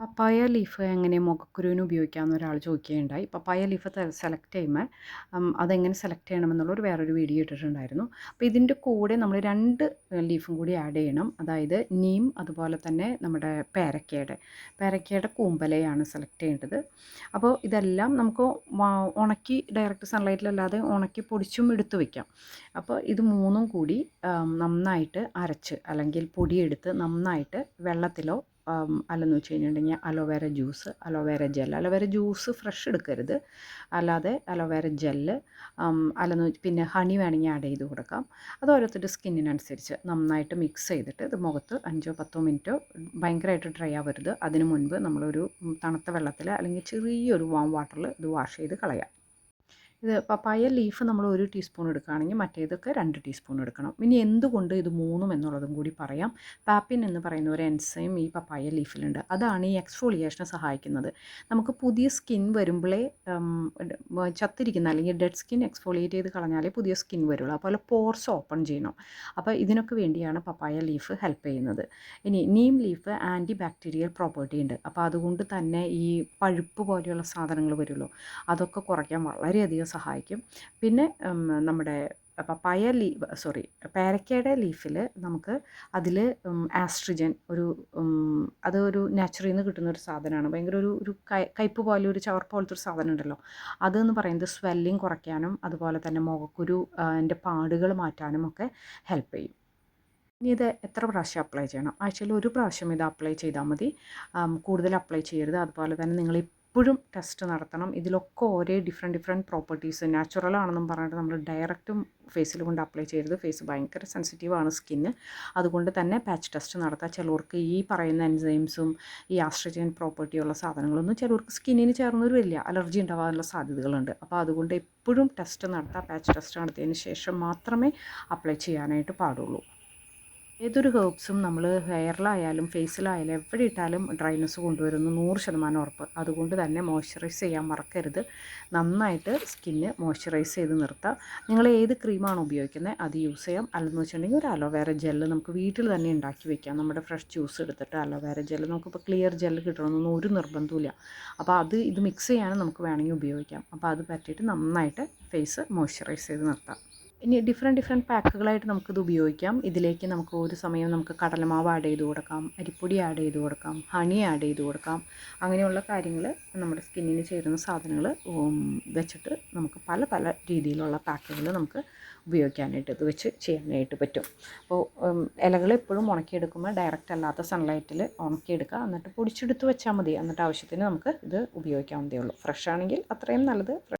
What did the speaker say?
പപ്പായ leaf എങ്ങനെ മുഖക്കുരുവിന് ഉപയോഗിക്കാമെന്ന് ഒരാൾ ചോദിക്കുകയുണ്ടായി. പപ്പായ ലീഫ് സെലക്ട് ചെയ്യുമ്പോൾ അതെങ്ങനെ സെലക്ട് ചെയ്യണമെന്നുള്ളൊരു വേറൊരു വീഡിയോ ഇട്ടിട്ടുണ്ടായിരുന്നു. അപ്പോൾ ഇതിൻ്റെ കൂടെ നമ്മൾ 2 ലീഫും കൂടി ആഡ് ചെയ്യണം. അതായത് നീം അതുപോലെ തന്നെ നമ്മുടെ പേരക്കയുടെ കൂമ്പലയാണ് സെലക്ട് ചെയ്യേണ്ടത്. അപ്പോൾ ഇതെല്ലാം നമുക്ക് ഉണക്കി ഡയറക്റ്റ് സൺലൈറ്റിലല്ലാതെ ഉണക്കി പൊടിച്ചും എടുത്ത് വയ്ക്കാം. അപ്പോൾ ഇത് 3ഉം കൂടി നന്നായിട്ട് അരച്ച് അല്ലെങ്കിൽ പൊടിയെടുത്ത് നന്നായിട്ട് വെള്ളത്തിലോ അല്ലെന്ന് വെച്ച് കഴിഞ്ഞിട്ടുണ്ടെങ്കിൽ അലോവേര ജ്യൂസ് ഫ്രഷ് എടുക്കരുത്. അല്ലാതെ അലോവേര ജെല്ല് അല്ലെന്ന് പിന്നെ ഹണി വേണമെങ്കിൽ ആഡ് ചെയ്ത് കൊടുക്കാം. അത് ഓരോരുത്തരുടെ സ്കിന്നിനനുസരിച്ച് നന്നായിട്ട് മിക്സ് ചെയ്തിട്ട് ഇത് മുഖത്ത് 5-10 മിനിറ്റോ ഭയങ്കരമായിട്ട് ഡ്രൈ ആവരുത്. അതിന് മുൻപ് നമ്മളൊരു തണുത്ത വെള്ളത്തിൽ അല്ലെങ്കിൽ ചെറിയൊരു വാം വാട്ടറിൽ ഇത് വാഷ് ചെയ്ത് കളയാം. ഇത് പപ്പായ ലീഫ് നമ്മൾ 1 ടീസ്പൂൺ എടുക്കുകയാണെങ്കിൽ മറ്റേതൊക്കെ 2 ടീസ്പൂൺ എടുക്കണം. ഇനി എന്തുകൊണ്ട് ഇത് 3ഉം എന്നുള്ളതും കൂടി പറയാം. പാപ്പിൻ എന്ന് പറയുന്ന ഒരു എൻസൈം ഈ പപ്പായ ലീഫിലുണ്ട്. അതാണ് ഈ എക്സ്ഫോളിയേഷനെ സഹായിക്കുന്നത്. നമുക്ക് പുതിയ സ്കിൻ വരുമ്പോഴേ ചത്തിരിക്കുന്ന അല്ലെങ്കിൽ ഡെഡ് സ്കിൻ എക്സ്ഫോളിയേറ്റ് ചെയ്ത് കളഞ്ഞാലേ പുതിയ സ്കിൻ വരുള്ളൂ. അതുപോലെ പോർസ് ഓപ്പൺ ചെയ്യണം. അപ്പോൾ ഇതിനൊക്കെ വേണ്ടിയാണ് പപ്പായ ലീഫ് ഹെൽപ്പ് ചെയ്യുന്നത്. ഇനി neem leaf anti bacterial property ഉണ്ട്. അപ്പോൾ അതുകൊണ്ട് തന്നെ ഈ പഴുപ്പ് പോലെയുള്ള സാധനങ്ങൾ വരുമല്ലോ, അതൊക്കെ കുറയ്ക്കാൻ വളരെയധികം സഹായിക്കും. പിന്നെ നമ്മുടെ പേരക്കയുടെ ലീഫിൽ നമുക്ക് അതിൽ ആസ്ട്രിജൻ അതൊരു നാച്ചുറിൽ നിന്ന് കിട്ടുന്ന ഒരു സാധനമാണ്. ഭയങ്കര ഒരു കയ്പ്പ് പോലെ ഒരു ചവർപ്പ് പോലത്തെ ഒരു സാധനം ഉണ്ടല്ലോ, അതെന്ന് പറയുന്നത് സ്വെല്ലിങ് കുറയ്ക്കാനും അതുപോലെ തന്നെ മുഖക്കുരു അതിൻ്റെ പാടുകൾ മാറ്റാനും ഒക്കെ ഹെൽപ്പ് ചെയ്യും. ഇനി ഇത് എത്ര പ്രാവശ്യം അപ്ലൈ ചെയ്യണം? ആഴ്ചയിൽ 1 പ്രാവശ്യം ഇത് അപ്ലൈ ചെയ്താൽ മതി. കൂടുതൽ അപ്ലൈ ചെയ്യരുത്. അതുപോലെ തന്നെ നിങ്ങൾ എപ്പോഴും ടെസ്റ്റ് നടത്തണം. ഇതിലൊക്കെ ഓരോ ഡിഫറെൻറ്റ് പ്രോപ്പർട്ടീസ് നാച്ചുറലാണെന്നും പറഞ്ഞിട്ട് നമ്മൾ ഡയറക്റ്റും ഫേസിൽ കൊണ്ട് അപ്ലൈ ചെയ്യരുത്. ഫേസ് ഭയങ്കര സെൻസിറ്റീവാണ് സ്കിന്ന്. അതുകൊണ്ട് തന്നെ പാച്ച് ടെസ്റ്റ് നടത്തുക. ചിലർക്ക് ഈ പറയുന്ന എൻസൈംസും ഈ ആസ്ട്രജൻ പ്രോപ്പർട്ടിയുള്ള സാധനങ്ങളൊന്നും ചിലർക്ക് സ്കിന്നിന് ചേർന്നൊരു വലിയ അലർജി ഉണ്ടാകാനുള്ള സാധ്യതകളുണ്ട്. അപ്പോൾ അതുകൊണ്ട് എപ്പോഴും ടെസ്റ്റ് നടത്തുക. പാച്ച് ടെസ്റ്റ് നടത്തിയതിന് ശേഷം മാത്രമേ അപ്ലൈ ചെയ്യാനായിട്ട് പാടുള്ളൂ. ഏതൊരു ഹെർബ്സും നമ്മൾ ഹെയറിലായാലും ഫേസിലായാലും എവിടെ ഇട്ടാലും ഡ്രൈനെസ് കൊണ്ടുവരുന്നു 100% ഉറപ്പ്. അതുകൊണ്ട് തന്നെ മോയ്സ്ചറൈസ് ചെയ്യാൻ മറക്കരുത്. നന്നായിട്ട് സ്കിന്ന് മോയ്സ്ചറൈസ് ചെയ്ത് നിർത്തുക. നിങ്ങൾ ഏത് ക്രീമാണ് ഉപയോഗിക്കുന്നത് അത് യൂസ് ചെയ്യാം. അല്ലെന്ന് വെച്ചിട്ടുണ്ടെങ്കിൽ ഒരു അലോവേര ജെല്ല് നമുക്ക് വീട്ടിൽ തന്നെ ഉണ്ടാക്കി വെക്കാം. നമ്മുടെ ഫ്രഷ് ജ്യൂസ് എടുത്തിട്ട് അലോവേര ജെല്ല്, നമുക്കിപ്പോൾ ക്ലിയർ ജെല്ല് കിട്ടണമെന്നൊന്നും ഒരു നിർബന്ധമില്ല. അപ്പോൾ ഇത് മിക്സ് ചെയ്യാനും നമുക്ക് വേണമെങ്കിൽ ഉപയോഗിക്കാം. അപ്പോൾ അത് പറ്റിയിട്ട് നന്നായിട്ട് ഫേസ് മോയ്സ്ചറൈസ് ചെയ്ത് നിർത്താം. ഇനി ഡിഫറെൻറ്റ് പാക്കുകളായിട്ട് നമുക്കിത് ഉപയോഗിക്കാം. ഇതിലേക്ക് നമുക്ക് ഒരു സമയം നമുക്ക് കടലമാവ് ആഡ് ചെയ്ത് കൊടുക്കാം, അരിപ്പൊടി ആഡ് ചെയ്ത് കൊടുക്കാം, ഹണി ആഡ് ചെയ്ത് കൊടുക്കാം. അങ്ങനെയുള്ള കാര്യങ്ങൾ നമ്മുടെ സ്കിന്നിന് ചേരുന്ന സാധനങ്ങൾ വെച്ചിട്ട് നമുക്ക് പല രീതിയിലുള്ള പാക്കുകൾ നമുക്ക് ഉപയോഗിക്കാനായിട്ട് ഇത് വെച്ച് ചെയ്യാനായിട്ട് പറ്റും. അപ്പോൾ ഇലകൾ എപ്പോഴും ഉണക്കിയെടുക്കുമ്പോൾ ഡയറക്റ്റ് അല്ലാത്ത സൺലൈറ്റിൽ ഉണക്കിയെടുക്കുക. എന്നിട്ട് പൊടിച്ചെടുത്ത് വെച്ചാൽ മതി. എന്നിട്ട് ആവശ്യത്തിന് നമുക്ക് ഇത് ഉപയോഗിക്കാവുന്നതേ ഉള്ളൂ. ഫ്രഷ് ആണെങ്കിൽ അത്രയും നല്ലത്.